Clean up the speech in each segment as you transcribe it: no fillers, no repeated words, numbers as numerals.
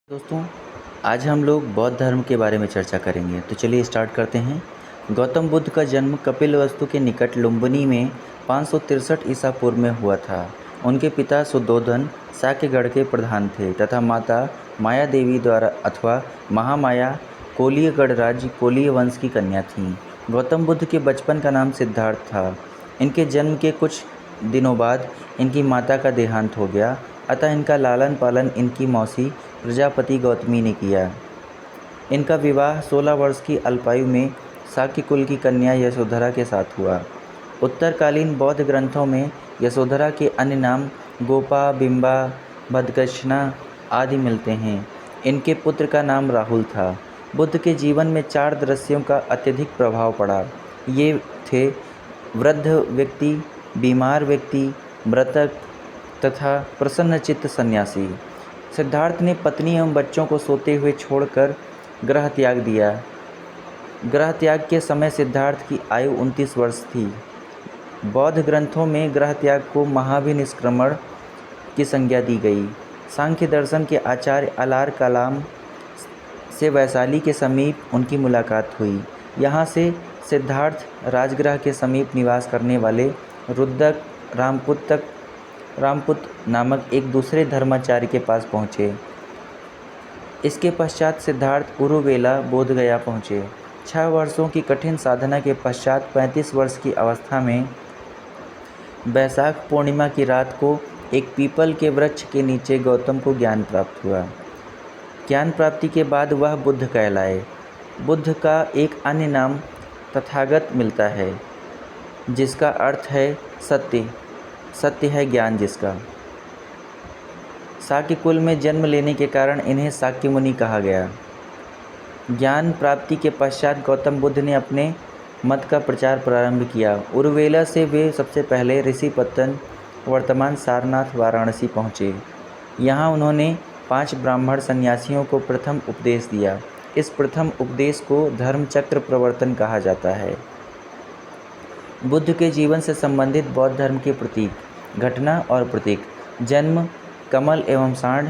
दोस्तों, आज हम लोग बौद्ध धर्म के बारे में चर्चा करेंगे। तो चलिए स्टार्ट करते हैं। गौतम बुद्ध का जन्म कपिलवस्तु के निकट लुम्बिनी में 563 ईसा पूर्व में हुआ था। उनके पिता सुद्धोधन शाक्यगढ़ के प्रधान थे तथा माता माया देवी द्वारा अथवा महामाया कोलियगढ़ राज्य कोलिय वंश की कन्या थीं। गौतम बुद्ध के बचपन का नाम सिद्धार्थ था। इनके जन्म के कुछ दिनों बाद इनकी माता का देहांत हो गया, अतः इनका लालन पालन इनकी मौसी प्रजापति गौतमी ने किया। इनका विवाह 16 वर्ष की अल्पायु में शाक्य कुल की कन्या यशोधरा के साथ हुआ। उत्तरकालीन बौद्ध ग्रंथों में यशोधरा के अन्य नाम गोपा, बिंबा, भद्रकृष्णा आदि मिलते हैं। इनके पुत्र का नाम राहुल था। बुद्ध के जीवन में 4 दृश्यों का अत्यधिक प्रभाव पड़ा। ये थे वृद्ध व्यक्ति, बीमार व्यक्ति, मृतक तथा प्रसन्नचित्त सन्यासी। सिद्धार्थ ने पत्नी एवं बच्चों को सोते हुए छोड़कर गृह त्याग दिया। गृह त्याग के समय सिद्धार्थ की आयु 29 वर्ष थी। बौद्ध ग्रंथों में गृह त्याग को महाभिनिष्क्रमण की संज्ञा दी गई। सांख्य दर्शन के आचार्य अलार कलाम से वैशाली के समीप उनकी मुलाकात हुई। यहाँ से सिद्धार्थ राजगृह के समीप निवास करने वाले रुद्रक रामपुत नामक एक दूसरे धर्माचार्य के पास पहुँचे। इसके पश्चात सिद्धार्थ उरुवेला बोधगया पहुँचे। 6 वर्षों की कठिन साधना के पश्चात 35 वर्ष की अवस्था में बैसाख पूर्णिमा की रात को एक पीपल के वृक्ष के नीचे गौतम को ज्ञान प्राप्त हुआ। ज्ञान प्राप्ति के बाद वह बुद्ध कहलाए। बुद्ध का एक अन्य नाम तथागत मिलता है, जिसका अर्थ है सत्य। सत्य है ज्ञान जिसका। शाक्य कुल में जन्म लेने के कारण इन्हें शाक्य मुनि कहा गया। ज्ञान प्राप्ति के पश्चात गौतम बुद्ध ने अपने मत का प्रचार प्रारंभ किया। उरुवेला से वे सबसे पहले ऋषिपत्तन वर्तमान सारनाथ वाराणसी पहुँचे। यहाँ उन्होंने 5 ब्राह्मण सन्यासियों को प्रथम उपदेश दिया। इस प्रथम उपदेश को धर्मचक्र प्रवर्तन कहा जाता है। बुद्ध के जीवन से संबंधित बौद्ध धर्म के प्रतीक, घटना और प्रतीक: जन्म कमल एवं सांड,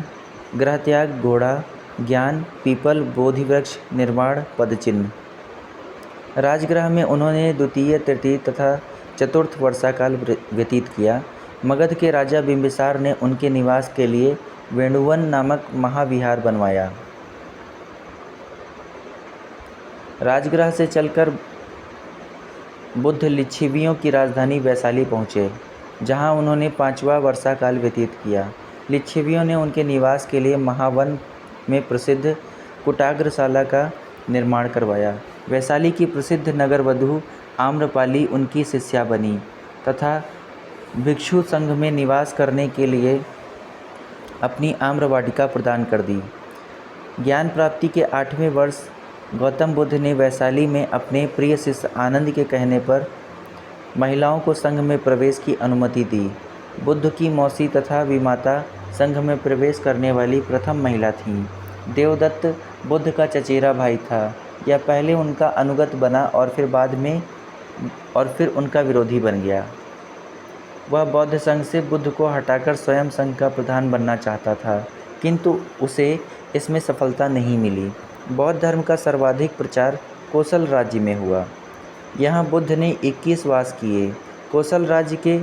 गृह त्याग घोड़ा, ज्ञान पीपल बोधि वृक्ष, निर्माण पदचिन्ह। राजगृह में उन्होंने द्वितीय, तृतीय तथा चतुर्थ वर्षाकाल व्यतीत किया। मगध के राजा बिंबिसार ने उनके निवास के लिए वेणुवन नामक महाविहार बनवाया। राजगृह से चलकर बुद्ध लिच्छवियों की राजधानी वैशाली पहुँचे, जहाँ उन्होंने 5वां वर्षाकाल व्यतीत किया। लिच्छवियों ने उनके निवास के लिए महावन में प्रसिद्ध कुटाग्रशाला का निर्माण करवाया। वैशाली की प्रसिद्ध नगरवधु आम्रपाली उनकी शिष्या बनी तथा भिक्षु संघ में निवास करने के लिए अपनी आम्रवाटिका प्रदान कर दी। ज्ञान प्राप्ति के 8वें वर्ष गौतम बुद्ध ने वैशाली में अपने प्रिय शिष्य आनंद के कहने पर महिलाओं को संघ में प्रवेश की अनुमति दी। बुद्ध की मौसी तथा विमाता संघ में प्रवेश करने वाली प्रथम महिला थीं। देवदत्त बुद्ध का चचेरा भाई था। यह पहले उनका अनुगत बना और फिर उनका विरोधी बन गया। वह बौद्ध संघ से बुद्ध को हटाकर स्वयं संघ का प्रधान बनना चाहता था, किंतु उसे इसमें सफलता नहीं मिली। बौद्ध धर्म का सर्वाधिक प्रचार कोसल राज्य में हुआ। यहाँ बुद्ध ने 21 वास किए। कोसल राज्य के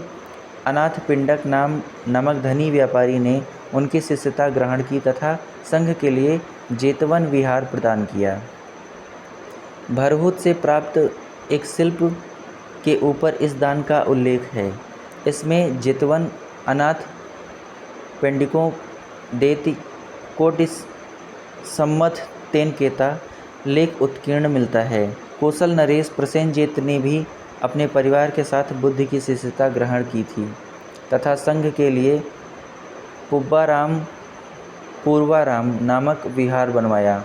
अनाथपिंडक नामक धनी व्यापारी ने उनकी शिष्यता ग्रहण की तथा संघ के लिए जेतवन विहार प्रदान किया। भरहुत से प्राप्त एक शिल्प के ऊपर इस दान का उल्लेख है। इसमें जेतवन अनाथ पेंडिकों देति कोटिस सम्मत तेनकेता लेख उत्कीर्ण मिलता है। कोसल नरेश प्रसेनजित ने भी अपने परिवार के साथ बुद्ध की शिष्यता ग्रहण की थी तथा संघ के लिए पूर्वाराम नामक विहार बनवाया।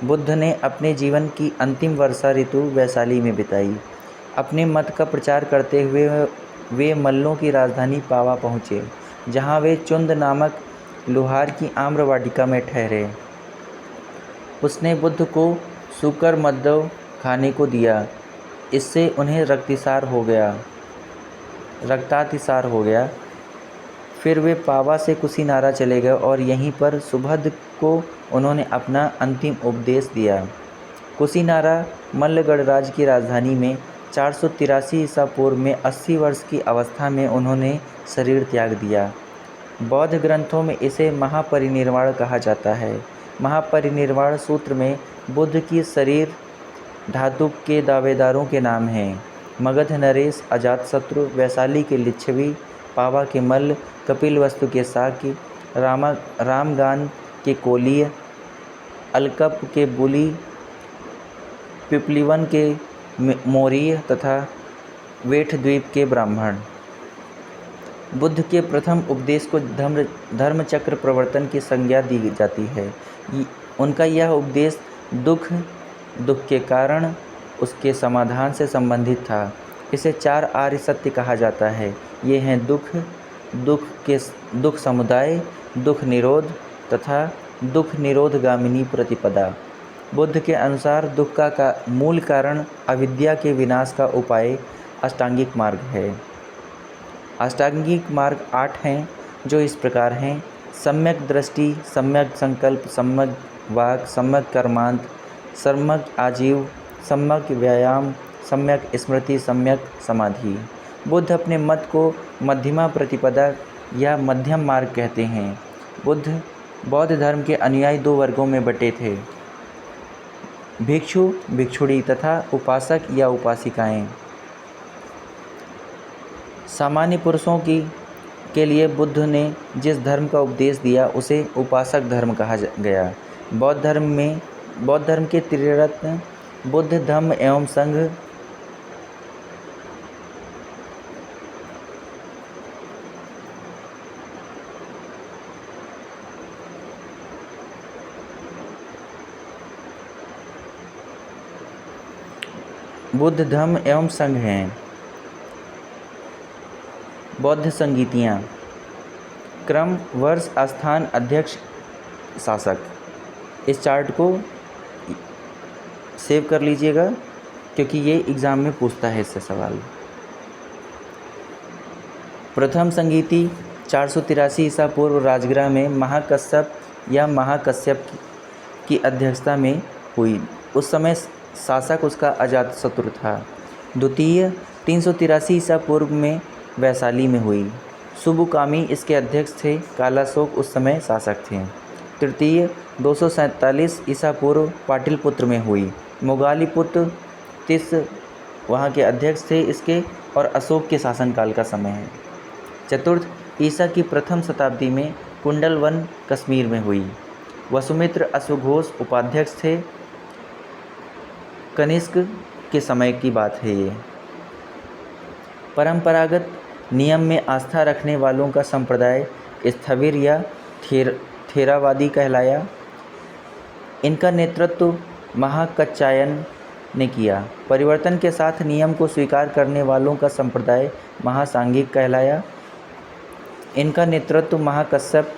बुद्ध ने अपने जीवन की अंतिम वर्षा ऋतु वैशाली में बिताई। अपने मत का प्रचार करते हुए वे मल्लों की राजधानी पावा पहुँचे, जहाँ वे चुंद नामक लुहार की आम्रवाटिका में ठहरे। उसने बुद्ध को सूकर मद्दव खाने को दिया। इससे उन्हें रक्तातिसार हो गया। फिर वे पावा से कुशीनारा चले गए और यहीं पर सुभद्र को उन्होंने अपना अंतिम उपदेश दिया। कुशीनारा मल्लगढ़ राज्य की राजधानी में 483 ईसा पूर्व में 80 वर्ष की अवस्था में उन्होंने शरीर त्याग दिया। बौद्ध ग्रंथों में इसे महापरिनिर्वाण कहा जाता है। महापरिनिर्वाण सूत्र में बुद्ध की शरीर धातु के दावेदारों के नाम हैं: मगध नरेश, अजातशत्रु, वैशाली के लिच्छवी, पावा के मल्ल, कपिलवस्तु के शाक्य, रामगान के कोलीय, अलकप के बुली, पिपलिवन के मौर्य तथा वेठद्वीप के ब्राह्मण। बुद्ध के प्रथम उपदेश को धर्मचक्र प्रवर्तन की संज्ञा दी जाती है। उनका यह उपदेश दुख के कारण उसके समाधान से संबंधित था। इसे 4 आर्य सत्य कहा जाता है। ये हैं दुख समुदाय, दुख निरोध तथा दुख निरोधगामिनी प्रतिपदा। बुद्ध के अनुसार दुख का मूल कारण अविद्या के विनाश का उपाय अष्टांगिक मार्ग है। अष्टांगिक मार्ग 8 हैं, जो इस प्रकार हैं: सम्यक दृष्टि, सम्यक संकल्प, सम्यक वाक, सम्यक कर्मांत, सम्यक आजीव, सम्यक व्यायाम, सम्यक स्मृति, सम्यक समाधि। बुद्ध अपने मत को मध्यमा प्रतिपदा या मध्यम मार्ग कहते हैं। बुद्ध बौद्ध धर्म के अनुयायी 2 वर्गों में बटे थे: भिक्षु, भिक्षुणी तथा उपासक या उपासिकाएं। सामान्य पुरुषों के लिए बुद्ध ने जिस धर्म का उपदेश दिया उसे उपासक धर्म कहा गया। बौद्ध धर्म के त्रिरत्न बुद्ध, धम्म एवं संघ बुद्ध, धम्म एवं संघ हैं। बौद्ध संगीतियाँ: क्रम, वर्ष, स्थान, अध्यक्ष, शासक। इस चार्ट को सेव कर लीजिएगा क्योंकि ये एग्ज़ाम में पूछता है इससे सवाल। प्रथम संगीति 483 ईसा पूर्व राजगृह में महाकश्यप की अध्यक्षता में हुई। उस समय शासक उसका अजातशत्रु था। द्वितीय 383 ईसा पूर्व में वैशाली में हुई। सुबुकामी इसके अध्यक्ष थे। कालाशोक उस समय शासक थे। तृतीय 247 ईसा पूर्व पाटलिपुत्र में हुई। मोगालीपुत्र तिस वहाँ के अध्यक्ष थे इसके, और अशोक के शासनकाल का समय है। चतुर्थ ईसा की प्रथम शताब्दी में कुंडलवन कश्मीर में हुई। वसुमित्र अश्वघोष उपाध्यक्ष थे। कनिष्क के समय की बात है ये। परंपरागत नियम में आस्था रखने वालों का संप्रदाय स्थविर या थेरावादी कहलाया। इनका नेतृत्व महाकच्चायन ने किया। परिवर्तन के साथ नियम को स्वीकार करने वालों का संप्रदाय महासांघिक कहलाया। इनका नेतृत्व महाकश्यप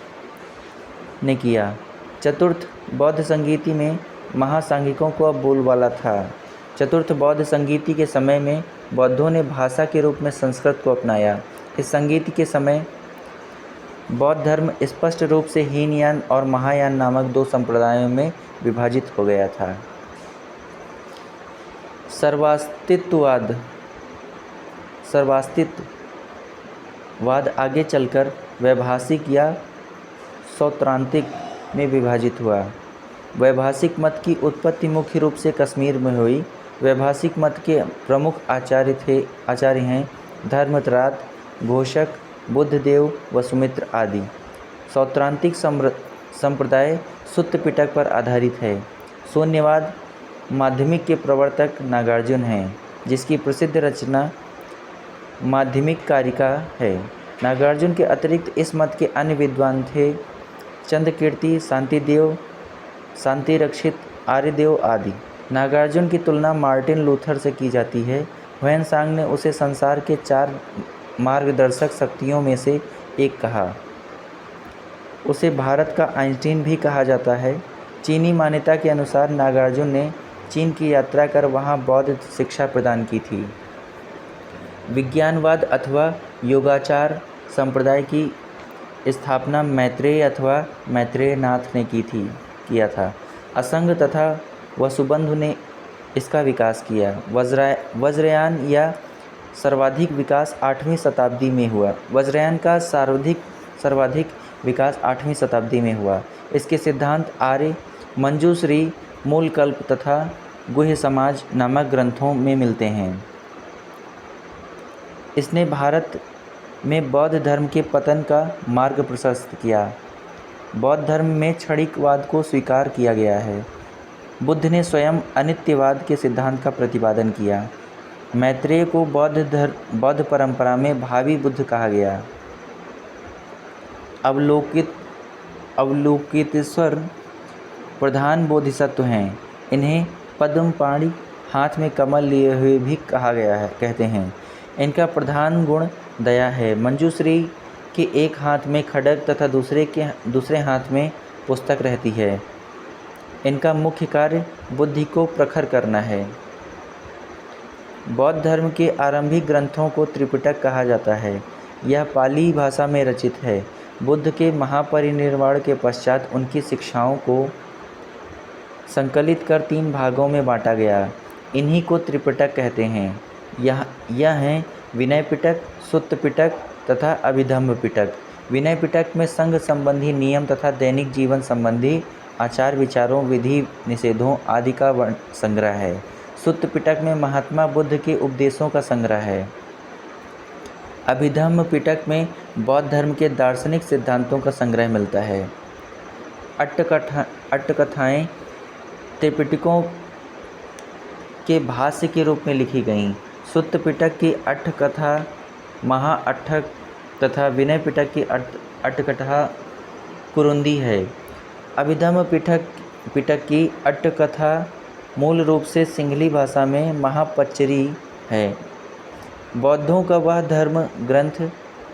ने किया। चतुर्थ बौद्ध संगीति में महासांघिकों को अब बोलबाला था। चतुर्थ बौद्ध संगीति के समय में बौद्धों ने भाषा के रूप में संस्कृत को अपनाया। इस संगीति के समय बौद्ध धर्म स्पष्ट रूप से हीनयान और महायान नामक 2 संप्रदायों में विभाजित हो गया था। सर्वास्तित्ववाद आगे चलकर वैभाषिक या सौत्रांतिक में विभाजित हुआ। वैभाषिक मत की उत्पत्ति मुख्य रूप से कश्मीर में हुई। वैभाषिक मत के प्रमुख आचार्य हैं धर्मत्रात, घोषक, बुद्धदेव, वसुमित्र आदि। सौत्रांतिक संप्रदाय सुत्त पिटक पर आधारित है। शून्यवाद माध्यमिक के प्रवर्तक नागार्जुन हैं, जिसकी प्रसिद्ध रचना माध्यमिक कारिका है। नागार्जुन के अतिरिक्त इस मत के अन्य विद्वान थे चंद्रकीर्ति, शांतिदेव, शांतिरक्षित, आर्यदेव आदि। नागार्जुन की तुलना मार्टिन लूथर से की जाती है। ह्वेनसांग ने उसे संसार के 4 मार्गदर्शक शक्तियों में से एक कहा। उसे भारत का आइंस्टीन भी कहा जाता है। चीनी मान्यता के अनुसार नागार्जुन ने चीन की यात्रा कर वहाँ बौद्ध शिक्षा प्रदान की थी। विज्ञानवाद अथवा योगाचार संप्रदाय की स्थापना मैत्रेय अथवा मैत्रेयनाथ ने किया था। असंग तथा वसुबंधु ने इसका विकास किया। वज्रयान या सर्वाधिक विकास 8वीं शताब्दी में हुआ। वज्रयान का सर्वाधिक विकास 8वीं शताब्दी में हुआ। इसके सिद्धांत आर्य, मंजूश्री, मूलकल्प तथा गुह्य समाज नामक ग्रंथों में मिलते हैं। इसने भारत में बौद्ध धर्म के पतन का मार्ग प्रशस्त किया। बौद्ध धर्म में क्षणिकवाद को स्वीकार किया गया है। बुद्ध ने स्वयं अनित्यवाद के सिद्धांत का प्रतिपादन किया। मैत्रेय को बौद्ध परंपरा में भावी बुद्ध कहा गया। अवलोकितेश्वर प्रधान बोधिसत्व हैं। इन्हें पद्मपाणि, हाथ में कमल लिए हुए भी कहते हैं। इनका प्रधान गुण दया है। मंजूश्री के एक हाथ में खड्ग तथा दूसरे हाथ में पुस्तक रहती है। इनका मुख्य कार्य बुद्धि को प्रखर करना है। बौद्ध धर्म के आरंभिक ग्रंथों को त्रिपिटक कहा जाता है। यह पाली भाषा में रचित है। बुद्ध के महापरिनिर्वाण के पश्चात उनकी शिक्षाओं को संकलित कर 3 भागों में बांटा गया। इन्हीं को त्रिपिटक कहते हैं। यह हैं विनय पिटक, सुत्त पिटक तथा अभिधम्म पिटक। विनय पिटक में संघ संबंधी नियम तथा दैनिक जीवन संबंधी आचार विचारों, विधि निषेधों आदि का संग्रह है। सुत्त पिटक में महात्मा बुद्ध के उपदेशों का संग्रह है। अभिधम्म पिटक में बौद्ध धर्म के दार्शनिक सिद्धांतों का संग्रह मिलता है। अट्टकथाएँ त्रिपिटकों के भाष्य के रूप में लिखी गईं। सुत्त पिटक की अट्ठकथा महाअट्ठक तथा विनय पिटक की अट्ठकथा कुरुंदी है। अभिधम्म पिटक की अट्ठकथा मूल रूप से सिंहली भाषा में महापच्चरी है। बौद्धों का वह धर्म ग्रंथ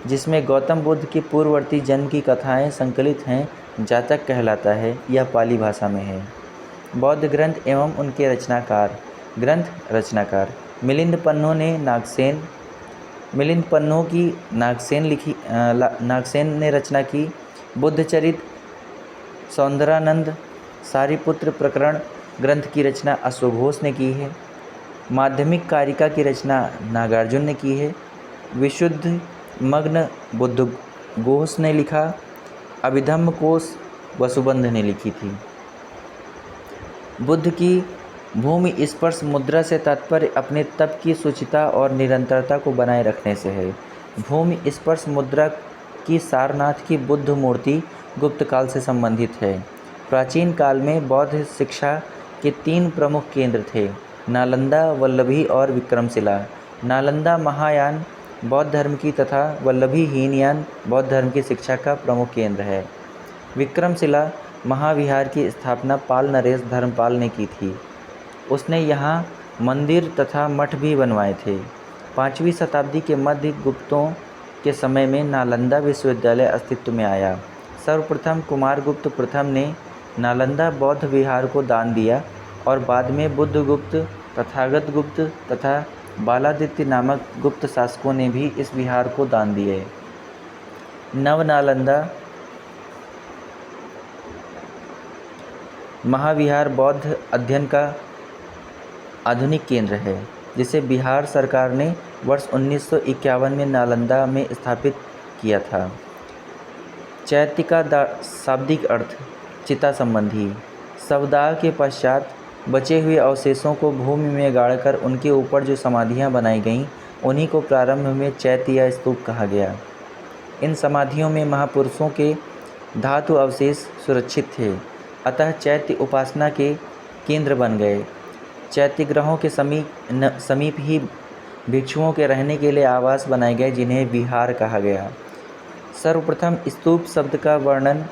जिसमें गौतम बुद्ध के पूर्ववर्ती जन्म की कथाएं संकलित हैं, जातक कहलाता है। यह पाली भाषा में है। बौद्ध ग्रंथ एवं उनके रचनाकार मिलिंद पन्नों की नागसेन ने रचना की। बुद्धचरित, सौंदरानंद, सारिपुत्र प्रकरण ग्रंथ की रचना अश्वघोष ने की है। माध्यमिक कारिका की रचना नागार्जुन ने की है। विशुद्ध मग्न बुद्धघोष ने लिखा। अभिधम्म कोश वसुबंध ने लिखी थी। बुद्ध की भूमि स्पर्श मुद्रा से तात्पर्य अपने तप की शुचिता और निरंतरता को बनाए रखने से है। भूमि स्पर्श मुद्रा की सारनाथ की बुद्ध मूर्ति गुप्त काल से संबंधित है। प्राचीन काल में बौद्ध शिक्षा के 3 प्रमुख केंद्र थे, नालंदा, वल्लभी और विक्रमशिला। नालंदा महायान बौद्ध धर्म की तथा वल्लभी हीनयान बौद्ध धर्म की शिक्षा का प्रमुख केंद्र है। विक्रमशिला महाविहार की स्थापना पाल नरेश धर्मपाल ने की थी। उसने यहाँ मंदिर तथा मठ भी बनवाए थे। 5वीं शताब्दी के मध्य गुप्तों के समय में नालंदा विश्वविद्यालय अस्तित्व में आया। सर्वप्रथम कुमारगुप्त प्रथम ने नालंदा बौद्ध विहार को दान दिया और बाद में बुद्धगुप्त, तथागत गुप्त तथा बालादित्य नामक गुप्त शासकों ने भी इस विहार को दान दिए। नवनालंदा महाविहार बौद्ध अध्ययन का आधुनिक केंद्र है, जिसे बिहार सरकार ने वर्ष 1951 में नालंदा में स्थापित किया था। चैत्य का शाब्दिक अर्थ चिता संबंधी। शवदाह के पश्चात बचे हुए अवशेषों को भूमि में गाड़कर उनके ऊपर जो समाधियां बनाई गईं, उन्हीं को प्रारंभ में चैत्य या स्तूप कहा गया। इन समाधियों में महापुरुषों के धातु अवशेष सुरक्षित थे, अतः चैत्य उपासना के केंद्र बन गए। चैत्यग्रहों के समीप ही भिक्षुओं के रहने के लिए आवास बनाए गए, जिन्हें विहार कहा गया। सर्वप्रथम स्तूप शब्द का वर्णन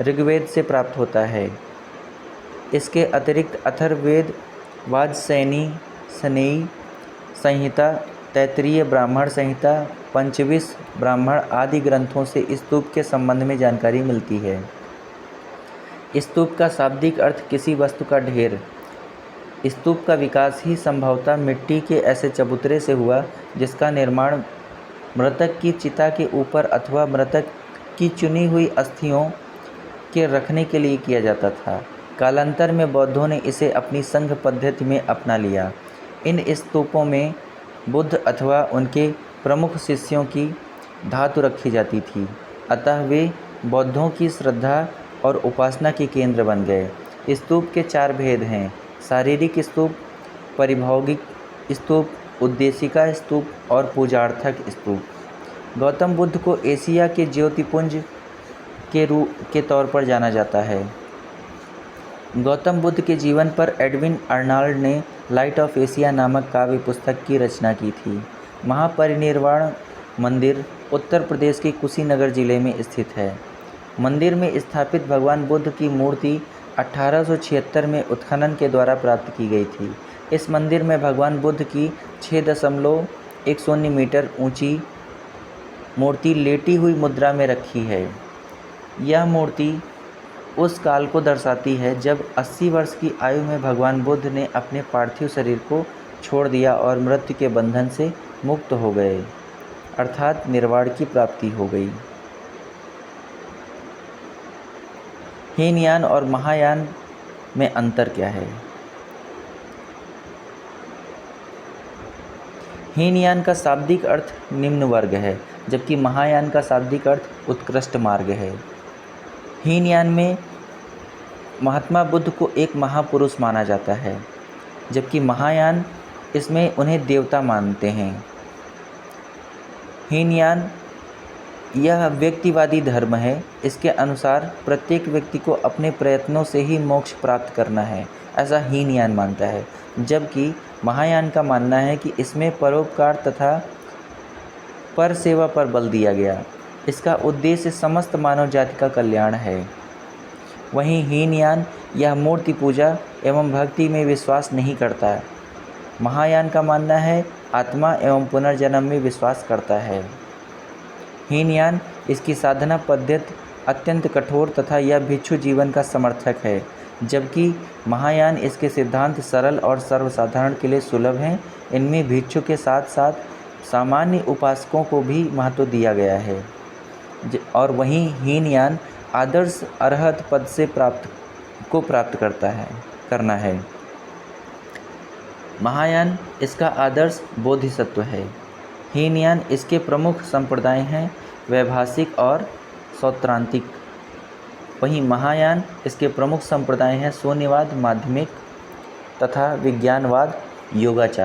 ऋग्वेद से प्राप्त होता है। इसके अतिरिक्त अथर्ववेद, वाजसनेयी संहिता, तैत्तिरीय ब्राह्मण संहिता, पंचविंश ब्राह्मण आदि ग्रंथों से स्तूप के संबंध में जानकारी मिलती है। स्तूप का शाब्दिक अर्थ किसी वस्तु का ढेर। स्तूप का विकास ही संभवतः मिट्टी के ऐसे चबूतरे से हुआ जिसका निर्माण मृतक की चिता के ऊपर अथवा मृतक की चुनी हुई अस्थियों के रखने के लिए किया जाता था। कालांतर में बौद्धों ने इसे अपनी संघ पद्धति में अपना लिया। इन स्तूपों में बुद्ध अथवा उनके प्रमुख शिष्यों की धातु रखी जाती थी, अतः वे बौद्धों की श्रद्धा और उपासना के केंद्र बन गए। स्तूप के 4 भेद हैं: शारीरिक स्तूप, परिभौगिक स्तूप, उद्देशिका स्तूप और पूजार्थक स्तूप। गौतम बुद्ध को एशिया के ज्योतिपुंज के तौर पर जाना जाता है। गौतम बुद्ध के जीवन पर एडविन अर्नाल्ड ने लाइट ऑफ एशिया नामक काव्य पुस्तक की रचना की थी। महापरिनिर्वाण मंदिर उत्तर प्रदेश के कुशीनगर जिले में स्थित है। मंदिर में स्थापित भगवान बुद्ध की मूर्ति 1876 में उत्खनन के द्वारा प्राप्त की गई थी। इस मंदिर में भगवान बुद्ध की 6.10 मीटर ऊंची मूर्ति लेटी हुई मुद्रा में रखी है। यह मूर्ति उस काल को दर्शाती है जब 80 वर्ष की आयु में भगवान बुद्ध ने अपने पार्थिव शरीर को छोड़ दिया और मृत्यु के बंधन से मुक्त हो गए, अर्थात निर्वाण की प्राप्ति हो गई। हीनयान और महायान में अंतर क्या है? हीनयान का शाब्दिक अर्थ निम्न वर्ग है, जबकि महायान का शाब्दिक अर्थ उत्कृष्ट मार्ग है। हीनयान में महात्मा बुद्ध को एक महापुरुष माना जाता है, जबकि महायान इसमें उन्हें देवता मानते हैं। हीनयान यह व्यक्तिवादी धर्म है। इसके अनुसार प्रत्येक व्यक्ति को अपने प्रयत्नों से ही मोक्ष प्राप्त करना है, ऐसा हीनयान मानता है। जबकि महायान का मानना है कि इसमें परोपकार तथा पर सेवा पर बल दिया गया। इसका उद्देश्य समस्त मानव जाति का कल्याण है। वहीं हीनयान यह मूर्ति पूजा एवं भक्ति में विश्वास नहीं करता। महायान का मानना है आत्मा एवं पुनर्जन्म में विश्वास करता है। हीनयान इसकी साधना पद्धति अत्यंत कठोर तथा यह भिक्षु जीवन का समर्थक है, जबकि महायान इसके सिद्धांत सरल और सर्वसाधारण के लिए सुलभ हैं। इनमें भिक्षु के साथ साथ सामान्य उपासकों को भी महत्व दिया गया है। और वहीं हीनयान आदर्श अरहत पद से प्राप्त करना है। महायान इसका आदर्श बोधिसत्व है। हीनयान इसके प्रमुख संप्रदाय हैं वैभाषिक और सौत्रांतिक। वहीं महायान इसके प्रमुख संप्रदाय हैं शून्यवाद, माध्यमिक तथा विज्ञानवाद, योगाचार।